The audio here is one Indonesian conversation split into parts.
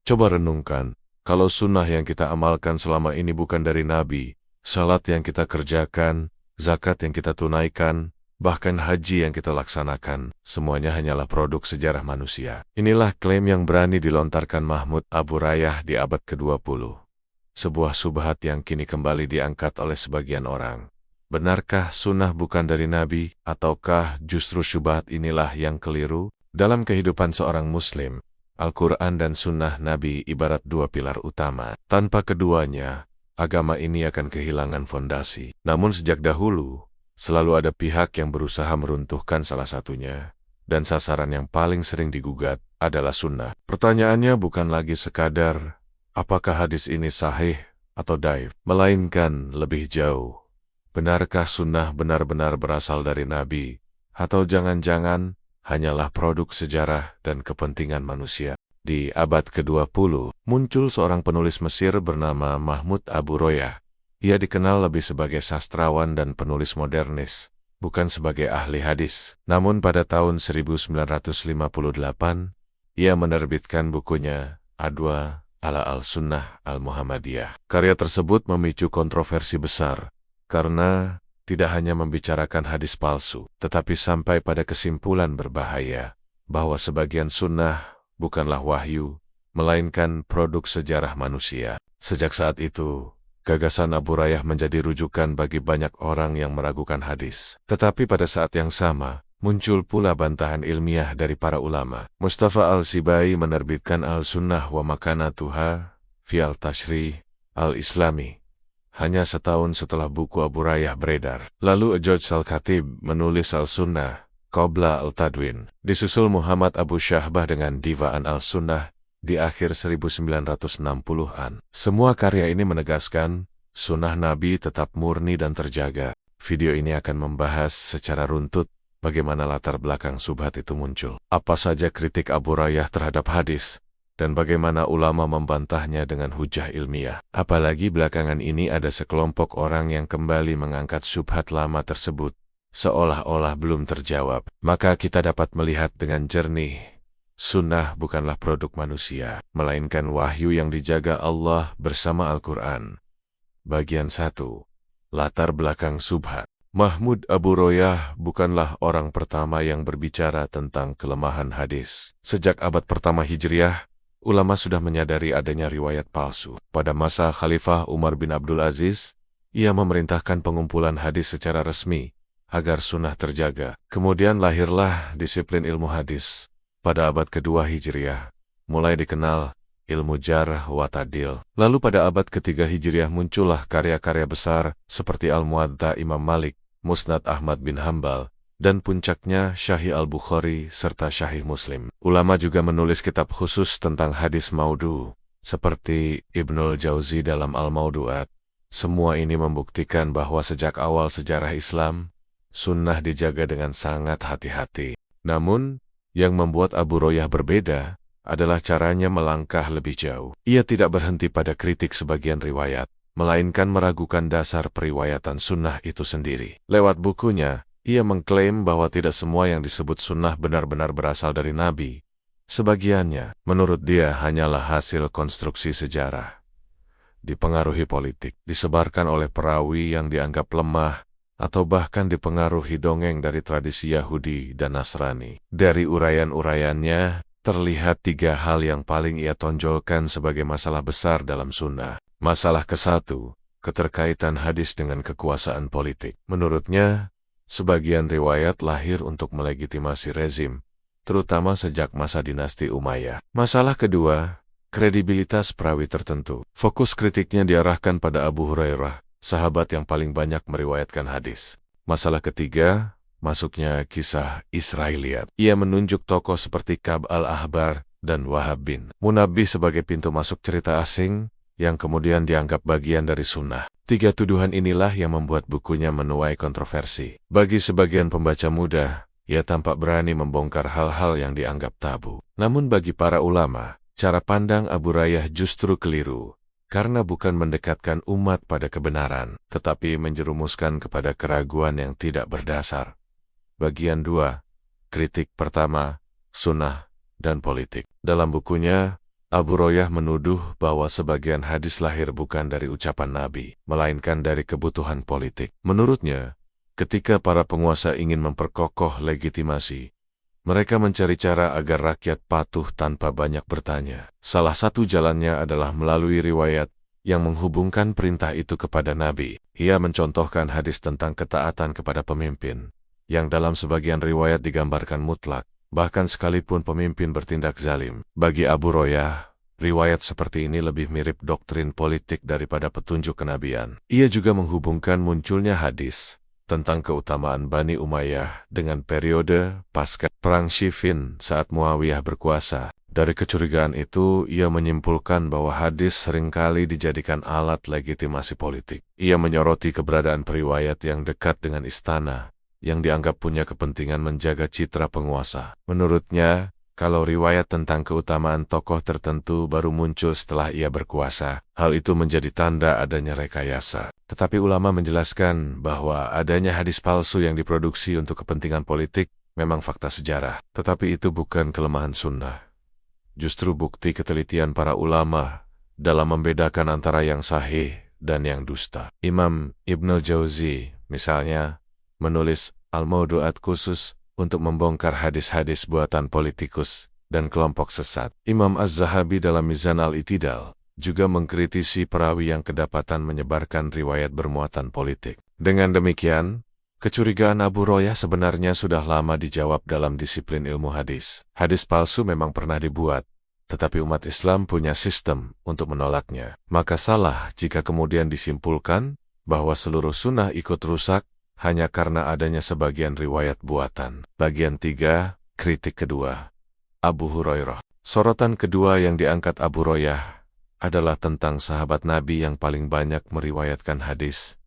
Coba renungkan, kalau sunnah yang kita amalkan selama ini bukan dari Nabi, salat yang kita kerjakan, zakat yang kita tunaikan, bahkan haji yang kita laksanakan, semuanya hanyalah produk sejarah manusia. Inilah klaim yang berani dilontarkan Mahmud Abu Rayah di abad ke-20. Sebuah subhat yang kini kembali diangkat oleh sebagian orang. Benarkah sunnah bukan dari Nabi, ataukah justru syubhat inilah yang keliru? Dalam kehidupan seorang Muslim, Al-Quran dan sunnah Nabi ibarat dua pilar utama. Tanpa keduanya, agama ini akan kehilangan fondasi. Namun sejak dahulu, selalu ada pihak yang berusaha meruntuhkan salah satunya, dan sasaran yang paling sering digugat adalah sunnah. Pertanyaannya bukan lagi sekadar, apakah hadis ini sahih atau dhaif, melainkan lebih jauh. Benarkah sunnah benar-benar berasal dari Nabi, atau jangan-jangan hanyalah produk sejarah dan kepentingan manusia? Di abad ke-20, muncul seorang penulis Mesir bernama Mahmud Abu Rayah. Ia dikenal lebih sebagai sastrawan dan penulis modernis, bukan sebagai ahli hadis. Namun pada tahun 1958, ia menerbitkan bukunya Adwa ala al-Sunnah al-Muhammadiyah. Karya tersebut memicu kontroversi besar, karena tidak hanya membicarakan hadis palsu, tetapi sampai pada kesimpulan berbahaya, bahwa sebagian sunnah bukanlah wahyu, melainkan produk sejarah manusia. Sejak saat itu, gagasan Abu Rayah menjadi rujukan bagi banyak orang yang meragukan hadis. Tetapi pada saat yang sama, muncul pula bantahan ilmiah dari para ulama. Mustafa Al-Sibai menerbitkan Al-Sunnah wa Makanatuha fi al-Tashri' al-Islami hanya setahun setelah buku Abu Rayah beredar. Lalu George Al-Khatib menulis Al-Sunnah Qabla Al-Tadwin. Disusul Muhammad Abu Syahbah dengan Divaan Al-Sunnah di akhir 1960-an. Semua karya ini menegaskan, sunnah Nabi tetap murni dan terjaga. Video ini akan membahas secara runtut bagaimana latar belakang subhat itu muncul, apa saja kritik Abu Rayah terhadap hadis, dan bagaimana ulama membantahnya dengan hujah ilmiah. Apalagi belakangan ini ada sekelompok orang yang kembali mengangkat syubhat lama tersebut, seolah-olah belum terjawab. Maka kita dapat melihat dengan jernih, sunnah bukanlah produk manusia, melainkan wahyu yang dijaga Allah bersama Al-Quran. Bagian 1. Latar belakang subhat. Mahmud Abu Rayah bukanlah orang pertama yang berbicara tentang kelemahan hadis. Sejak abad pertama Hijriah, ulama sudah menyadari adanya riwayat palsu. Pada masa Khalifah Umar bin Abdul Aziz, ia memerintahkan pengumpulan hadis secara resmi, agar sunnah terjaga. Kemudian lahirlah disiplin ilmu hadis. Pada abad kedua Hijriah, mulai dikenal ilmu jarh wa ta'dil. Lalu pada abad ketiga Hijriah muncullah karya-karya besar seperti Al-Muwatta Imam Malik, Musnad Ahmad bin Hambal, dan puncaknya Sahih Al-Bukhari serta Sahih Muslim. Ulama juga menulis kitab khusus tentang hadis maudhu, seperti Ibnul Jauzi dalam Al-Maudu'at. Semua ini membuktikan bahwa sejak awal sejarah Islam, sunnah dijaga dengan sangat hati-hati. Namun, yang membuat Abu Rayah berbeda adalah caranya melangkah lebih jauh. Ia tidak berhenti pada kritik sebagian riwayat, melainkan meragukan dasar periwayatan sunnah itu sendiri. Lewat bukunya, ia mengklaim bahwa tidak semua yang disebut sunnah benar-benar berasal dari Nabi. Sebagiannya, menurut dia, hanyalah hasil konstruksi sejarah, dipengaruhi politik, disebarkan oleh perawi yang dianggap lemah, atau bahkan dipengaruhi dongeng dari tradisi Yahudi dan Nasrani. Dari uraian-uraiannya, terlihat 3 hal yang paling ia tonjolkan sebagai masalah besar dalam sunnah. Masalah ke-1, keterkaitan hadis dengan kekuasaan politik. Menurutnya, sebagian riwayat lahir untuk melegitimasi rezim, terutama sejak masa dinasti Umayyah. Masalah kedua, kredibilitas perawi tertentu. Fokus kritiknya diarahkan pada Abu Hurairah, sahabat yang paling banyak meriwayatkan hadis. Masalah ketiga, masuknya kisah Israiliyat. Ia menunjuk tokoh seperti Ka'b al-Ahbar dan Wahab bin Munabbih sebagai pintu masuk cerita asing, yang kemudian dianggap bagian dari sunnah. 3 tuduhan inilah yang membuat bukunya menuai kontroversi. Bagi sebagian pembaca muda, ia tampak berani membongkar hal-hal yang dianggap tabu. Namun bagi para ulama, cara pandang Abu Rayah justru keliru, karena bukan mendekatkan umat pada kebenaran, tetapi menjerumuskan kepada keraguan yang tidak berdasar. Bagian 2. Kritik pertama, sunnah dan politik. Dalam bukunya, Abu Hurairah menuduh bahwa sebagian hadis lahir bukan dari ucapan Nabi, melainkan dari kebutuhan politik. Menurutnya, ketika para penguasa ingin memperkokoh legitimasi, mereka mencari cara agar rakyat patuh tanpa banyak bertanya. Salah satu jalannya adalah melalui riwayat yang menghubungkan perintah itu kepada Nabi. Ia mencontohkan hadis tentang ketaatan kepada pemimpin, yang dalam sebagian riwayat digambarkan mutlak, bahkan sekalipun pemimpin bertindak zalim. Bagi Abu Hurairah, riwayat seperti ini lebih mirip doktrin politik daripada petunjuk kenabian. Ia juga menghubungkan munculnya hadis tentang keutamaan Bani Umayyah dengan periode pasca Perang Siffin saat Muawiyah berkuasa. Dari kecurigaan itu, ia menyimpulkan bahwa hadis seringkali dijadikan alat legitimasi politik. Ia menyoroti keberadaan periwayat yang dekat dengan istana, yang dianggap punya kepentingan menjaga citra penguasa. Menurutnya, kalau riwayat tentang keutamaan tokoh tertentu baru muncul setelah ia berkuasa, hal itu menjadi tanda adanya rekayasa. Tetapi ulama menjelaskan bahwa adanya hadis palsu yang diproduksi untuk kepentingan politik memang fakta sejarah. Tetapi itu bukan kelemahan sunnah. Justru bukti ketelitian para ulama dalam membedakan antara yang sahih dan yang dusta. Imam Ibnul Jauzi, misalnya, menulis Al-Mawdu'at khusus untuk membongkar hadis-hadis buatan politikus dan kelompok sesat. Imam Az-Zahabi dalam Mizan al-I'tidal juga mengkritisi perawi yang kedapatan menyebarkan riwayat bermuatan politik. Dengan demikian, kecurigaan Abu Hurairah sebenarnya sudah lama dijawab dalam disiplin ilmu hadis. Hadis palsu memang pernah dibuat, tetapi umat Islam punya sistem untuk menolaknya. Maka salah jika kemudian disimpulkan bahwa seluruh sunnah ikut rusak hanya karena adanya sebagian riwayat buatan. Bagian 3, kritik kedua. Abu Hurairah. Sorotan kedua yang diangkat Abu Hurairah adalah tentang sahabat Nabi yang paling banyak meriwayatkan hadis,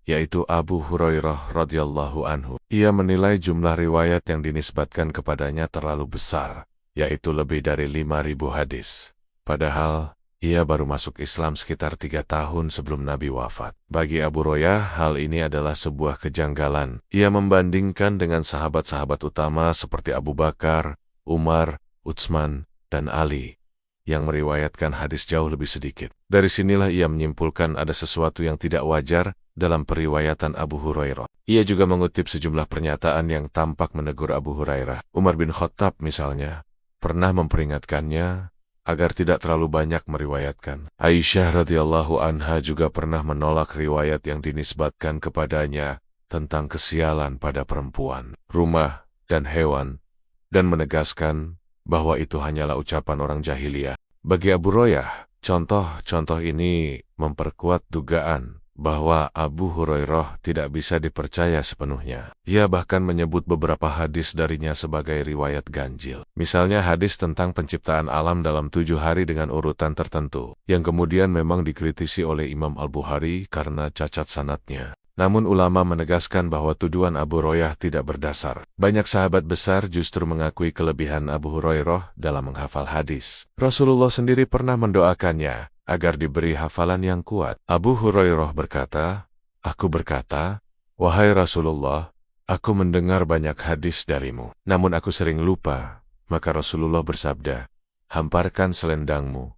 yaitu Abu Hurairah radhiyallahu anhu. Ia menilai jumlah riwayat yang dinisbatkan kepadanya terlalu besar, yaitu lebih dari 5.000 hadis. Padahal, ia baru masuk Islam sekitar 3 tahun sebelum Nabi wafat. Bagi Abu Hurairah, hal ini adalah sebuah kejanggalan. Ia membandingkan dengan sahabat-sahabat utama seperti Abu Bakar, Umar, Utsman, dan Ali, yang meriwayatkan hadis jauh lebih sedikit. Dari sinilah ia menyimpulkan ada sesuatu yang tidak wajar dalam periwayatan Abu Hurairah. Ia juga mengutip sejumlah pernyataan yang tampak menegur Abu Hurairah. Umar bin Khattab misalnya, pernah memperingatkannya agar tidak terlalu banyak meriwayatkan. Aisyah radhiyallahu anha juga pernah menolak riwayat yang dinisbatkan kepadanya tentang kesialan pada perempuan, rumah, dan hewan, dan menegaskan bahwa itu hanyalah ucapan orang jahiliyah. Bagi Abu Hurairah, contoh-contoh ini memperkuat dugaan bahwa Abu Hurairah tidak bisa dipercaya sepenuhnya. Ia bahkan menyebut beberapa hadis darinya sebagai riwayat ganjil. Misalnya hadis tentang penciptaan alam dalam 7 hari dengan urutan tertentu, yang kemudian memang dikritisi oleh Imam Al-Bukhari karena cacat sanadnya. Namun ulama menegaskan bahwa tuduhan Abu Hurairah tidak berdasar. Banyak sahabat besar justru mengakui kelebihan Abu Hurairah dalam menghafal hadis. Rasulullah sendiri pernah mendoakannya agar diberi hafalan yang kuat. Abu Hurairah berkata, "Aku berkata, wahai Rasulullah, aku mendengar banyak hadis darimu, namun aku sering lupa." Maka Rasulullah bersabda, "Hamparkan selendangmu."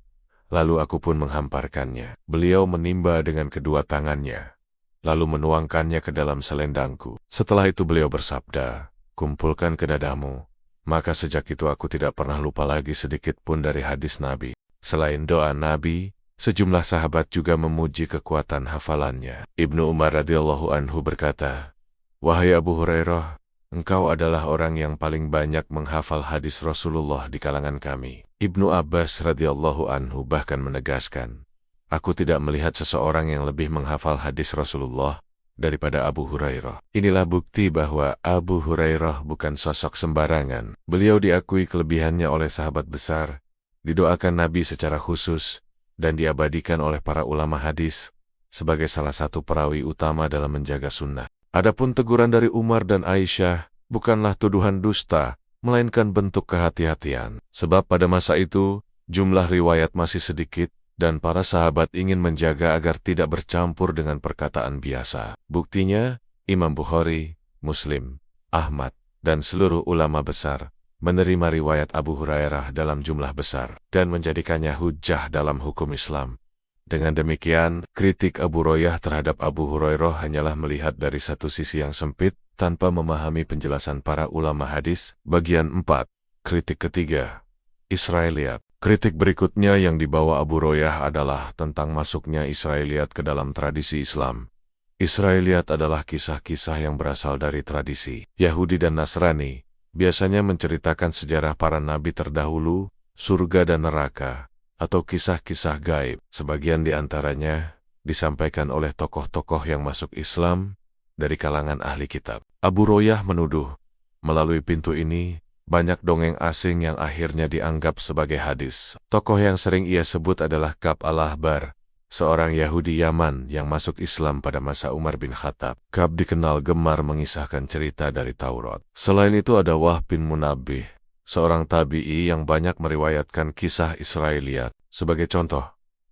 Lalu aku pun menghamparkannya. Beliau menimba dengan kedua tangannya, lalu menuangkannya ke dalam selendangku. Setelah itu beliau bersabda, "Kumpulkan ke dadamu." Maka sejak itu aku tidak pernah lupa lagi sedikit pun dari hadis Nabi. Selain doa Nabi, sejumlah sahabat juga memuji kekuatan hafalannya. Ibnu Umar radhiyallahu anhu berkata, "Wahai Abu Hurairah, engkau adalah orang yang paling banyak menghafal hadis Rasulullah di kalangan kami." Ibnu Abbas radhiyallahu anhu bahkan menegaskan, "Aku tidak melihat seseorang yang lebih menghafal hadis Rasulullah daripada Abu Hurairah." Inilah bukti bahwa Abu Hurairah bukan sosok sembarangan. Beliau diakui kelebihannya oleh sahabat besar, didoakan Nabi secara khusus, dan diabadikan oleh para ulama hadis sebagai salah satu perawi utama dalam menjaga sunnah. Adapun teguran dari Umar dan Aisyah bukanlah tuduhan dusta, melainkan bentuk kehati-hatian. Sebab pada masa itu, jumlah riwayat masih sedikit, dan para sahabat ingin menjaga agar tidak bercampur dengan perkataan biasa. Buktinya, Imam Bukhari, Muslim, Ahmad, dan seluruh ulama besar menerima riwayat Abu Hurairah dalam jumlah besar, dan menjadikannya hujjah dalam hukum Islam. Dengan demikian, kritik Abu Royah terhadap Abu Hurairah hanyalah melihat dari satu sisi yang sempit, tanpa memahami penjelasan para ulama hadis. Bagian 4. Kritik ketiga. Israiliyat. Kritik berikutnya yang dibawa Abu Royah adalah tentang masuknya Israiliyat ke dalam tradisi Islam. Israiliyat adalah kisah-kisah yang berasal dari tradisi Yahudi dan Nasrani, biasanya menceritakan sejarah para nabi terdahulu, surga dan neraka, atau kisah-kisah gaib. Sebagian di antaranya disampaikan oleh tokoh-tokoh yang masuk Islam dari kalangan ahli kitab. Abu Royah menuduh, melalui pintu ini, banyak dongeng asing yang akhirnya dianggap sebagai hadis. Tokoh yang sering ia sebut adalah Ka'b al-Ahbar, seorang Yahudi Yaman yang masuk Islam pada masa Umar bin Khattab. Ka'b dikenal gemar mengisahkan cerita dari Taurat. Selain itu ada Wahb bin Munabbih, seorang tabi'i yang banyak meriwayatkan kisah Israiliyat. Sebagai contoh,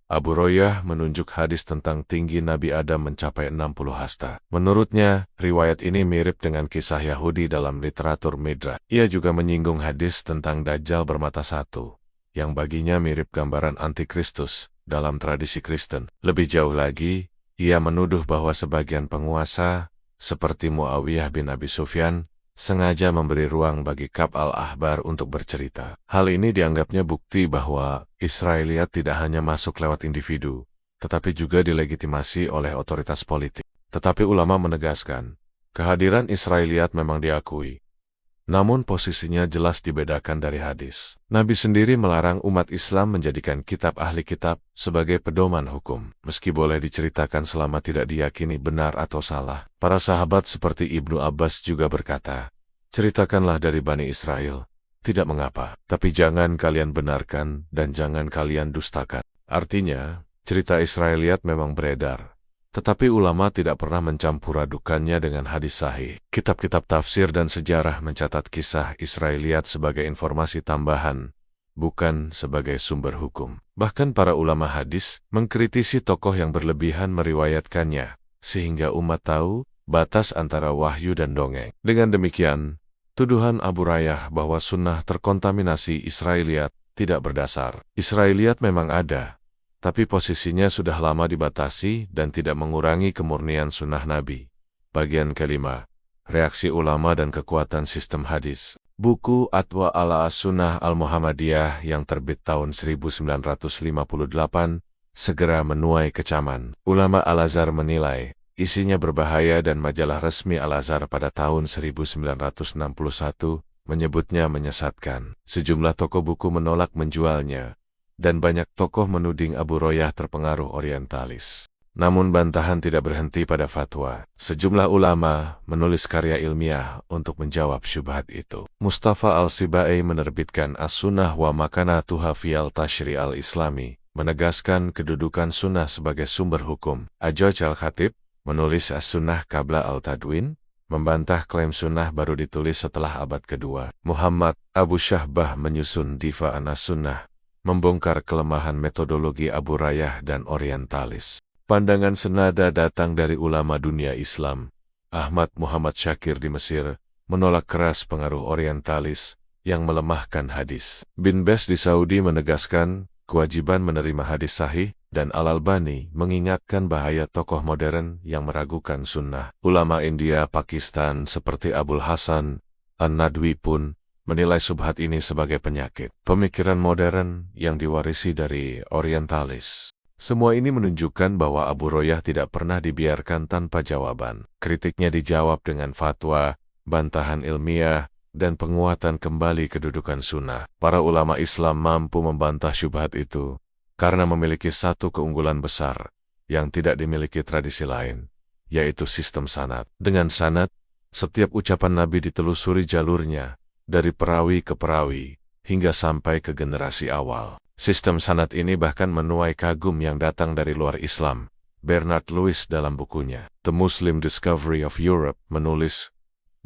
Abu Royah menunjuk hadis tentang tinggi Nabi Adam mencapai 60 hasta. Menurutnya, riwayat ini mirip dengan kisah Yahudi dalam literatur Midrash. Ia juga menyinggung hadis tentang Dajjal bermata satu, yang baginya mirip gambaran antikristus dalam tradisi Kristen. Lebih jauh lagi, ia menuduh bahwa sebagian penguasa, seperti Muawiyah bin Abi Sufyan, sengaja memberi ruang bagi Ka'b al-Ahbar untuk bercerita. Hal ini dianggapnya bukti bahwa Israiliyat tidak hanya masuk lewat individu, tetapi juga dilegitimasi oleh otoritas politik. Tetapi ulama menegaskan, kehadiran Israiliyat memang diakui, namun posisinya jelas dibedakan dari hadis. Nabi sendiri melarang umat Islam menjadikan kitab ahli kitab sebagai pedoman hukum, meski boleh diceritakan selama tidak diyakini benar atau salah. Para sahabat seperti Ibnu Abbas juga berkata, ceritakanlah dari Bani Israel, tidak mengapa, tapi jangan kalian benarkan dan jangan kalian dustakan. Artinya, cerita Israiliyat memang beredar, tetapi ulama tidak pernah mencampur adukannya dengan hadis sahih. Kitab-kitab tafsir dan sejarah mencatat kisah Israiliyat sebagai informasi tambahan, bukan sebagai sumber hukum. Bahkan para ulama hadis mengkritisi tokoh yang berlebihan meriwayatkannya, sehingga umat tahu batas antara wahyu dan dongeng. Dengan demikian, tuduhan Abu Royah bahwa sunnah terkontaminasi Israiliyat tidak berdasar. Israiliyat memang ada, tapi posisinya sudah lama dibatasi dan tidak mengurangi kemurnian sunnah Nabi. Bagian kelima, reaksi ulama dan kekuatan sistem hadis. Buku Atwa ala As-Sunnah Al-Muhammadiyah yang terbit tahun 1958 segera menuai kecaman. Ulama Al-Azhar menilai isinya berbahaya dan majalah resmi Al-Azhar pada tahun 1961 menyebutnya menyesatkan. Sejumlah toko buku menolak menjualnya, dan banyak tokoh menuding Abu Royah terpengaruh orientalis. Namun bantahan tidak berhenti pada fatwa. Sejumlah ulama menulis karya ilmiah untuk menjawab syubhat itu. Mustafa Al-Sibai menerbitkan As-Sunnah wa Makanatuha fil Tashri' al-Islami, menegaskan kedudukan sunnah sebagai sumber hukum. Ajoj Al-Khatib menulis As-Sunnah Qabla Al-Tadwin, membantah klaim sunnah baru ditulis setelah abad kedua. Muhammad Abu Syahbah menyusun Difa As-Sunnah, membongkar kelemahan metodologi Abu Royah dan orientalis. Pandangan senada datang dari ulama dunia Islam. Ahmad Muhammad Syakir di Mesir menolak keras pengaruh orientalis yang melemahkan hadis. Bin Baz di Saudi menegaskan kewajiban menerima hadis sahih, dan Al-Albani mengingatkan bahaya tokoh modern yang meragukan sunnah. Ulama India Pakistan seperti Abul Hasan An-Nadwi pun menilai subhat ini sebagai penyakit pemikiran modern yang diwarisi dari orientalis. Semua ini menunjukkan bahwa Abu Royah tidak pernah dibiarkan tanpa jawaban. Kritiknya dijawab dengan fatwa, bantahan ilmiah, dan penguatan kembali kedudukan sunnah. Para ulama Islam mampu membantah syubhat itu karena memiliki satu keunggulan besar yang tidak dimiliki tradisi lain, yaitu sistem sanad. Dengan sanad, setiap ucapan Nabi ditelusuri jalurnya, dari perawi ke perawi, hingga sampai ke generasi awal. Sistem sanad ini bahkan menuai kagum yang datang dari luar Islam. Bernard Lewis dalam bukunya The Muslim Discovery of Europe menulis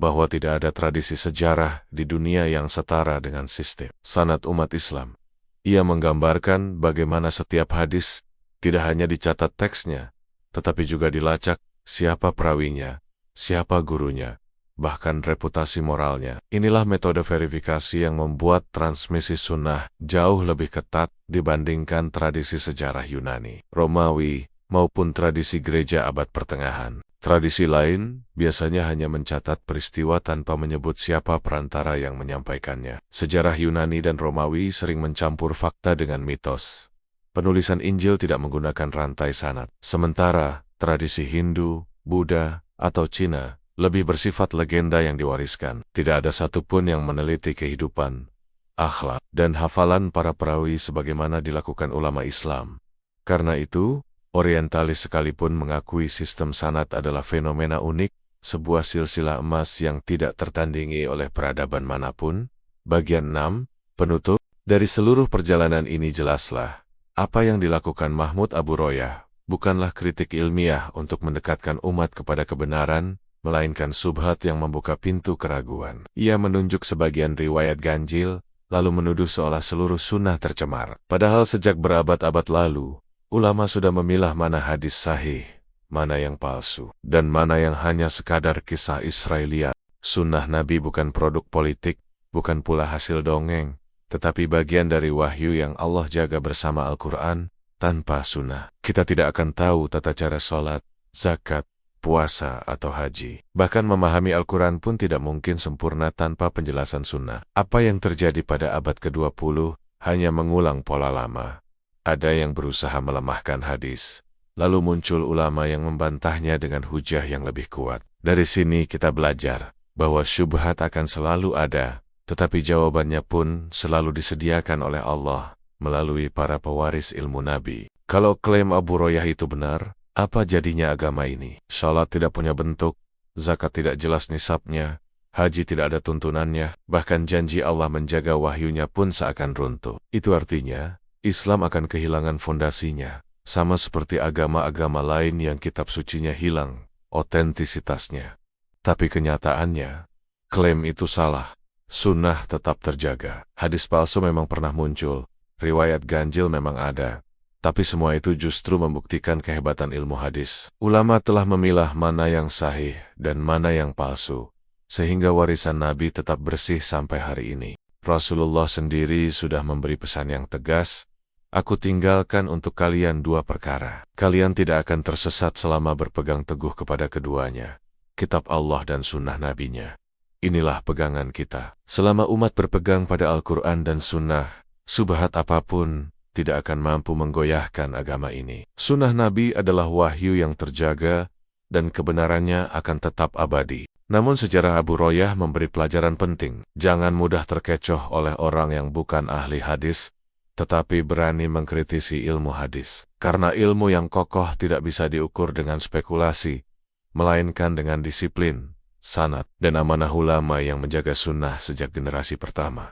bahwa tidak ada tradisi sejarah di dunia yang setara dengan sistem sanad umat Islam. Ia menggambarkan bagaimana setiap hadis tidak hanya dicatat teksnya, tetapi juga dilacak siapa perawinya, siapa gurunya, bahkan reputasi moralnya. Inilah metode verifikasi yang membuat transmisi sunnah jauh lebih ketat dibandingkan tradisi sejarah Yunani, Romawi, maupun tradisi gereja abad pertengahan. Tradisi lain biasanya hanya mencatat peristiwa tanpa menyebut siapa perantara yang menyampaikannya. Sejarah Yunani dan Romawi sering mencampur fakta dengan mitos. Penulisan Injil tidak menggunakan rantai sanad. Sementara tradisi Hindu, Buddha, atau Cina lebih bersifat legenda yang diwariskan. Tidak ada satupun yang meneliti kehidupan, akhlak, dan hafalan para perawi sebagaimana dilakukan ulama Islam. Karena itu, Orientalis sekalipun mengakui sistem sanad adalah fenomena unik, sebuah silsilah emas yang tidak tertandingi oleh peradaban manapun. Bagian 6, penutup. Dari seluruh perjalanan ini jelaslah, apa yang dilakukan Mahmud Abu Royah bukanlah kritik ilmiah untuk mendekatkan umat kepada kebenaran, melainkan subhat yang membuka pintu keraguan. Ia menunjuk sebagian riwayat ganjil, lalu menuduh seolah seluruh sunnah tercemar. Padahal sejak berabad-abad lalu, ulama sudah memilah mana hadis sahih, mana yang palsu, dan mana yang hanya sekadar kisah Israeliat. Sunnah Nabi bukan produk politik, bukan pula hasil dongeng, tetapi bagian dari wahyu yang Allah jaga bersama Al-Quran. Tanpa sunnah, kita tidak akan tahu tata cara sholat, zakat, puasa, atau haji. Bahkan memahami Al-Quran pun tidak mungkin sempurna tanpa penjelasan sunnah. Apa yang terjadi pada abad ke-20 hanya mengulang pola lama. Ada yang berusaha melemahkan hadis, lalu muncul ulama yang membantahnya dengan hujah yang lebih kuat. Dari sini kita belajar bahwa syubhat akan selalu ada, tetapi jawabannya pun selalu disediakan oleh Allah melalui para pewaris ilmu Nabi. Kalau klaim Abu Royah itu benar, apa jadinya agama ini? Salat tidak punya bentuk, zakat tidak jelas nisabnya, haji tidak ada tuntunannya, bahkan janji Allah menjaga wahyunya pun seakan runtuh. Itu artinya, Islam akan kehilangan fondasinya, sama seperti agama-agama lain yang kitab sucinya hilang otentisitasnya. Tapi kenyataannya, klaim itu salah. Sunnah tetap terjaga. Hadis palsu memang pernah muncul, riwayat ganjil memang ada, tapi semua itu justru membuktikan kehebatan ilmu hadis. Ulama telah memilah mana yang sahih dan mana yang palsu, sehingga warisan Nabi tetap bersih sampai hari ini. Rasulullah sendiri sudah memberi pesan yang tegas, "Aku tinggalkan untuk kalian dua perkara. Kalian tidak akan tersesat selama berpegang teguh kepada keduanya, kitab Allah dan sunnah Nabi-Nya." Inilah pegangan kita. Selama umat berpegang pada Al-Quran dan sunnah, subhat apapun tidak akan mampu menggoyahkan agama ini. Sunnah Nabi adalah wahyu yang terjaga, dan kebenarannya akan tetap abadi. Namun sejarah Abu Royah memberi pelajaran penting. Jangan mudah terkecoh oleh orang yang bukan ahli hadis, tetapi berani mengkritisi ilmu hadis. Karena ilmu yang kokoh tidak bisa diukur dengan spekulasi, melainkan dengan disiplin, sanad, dan amanah ulama yang menjaga sunnah sejak generasi pertama.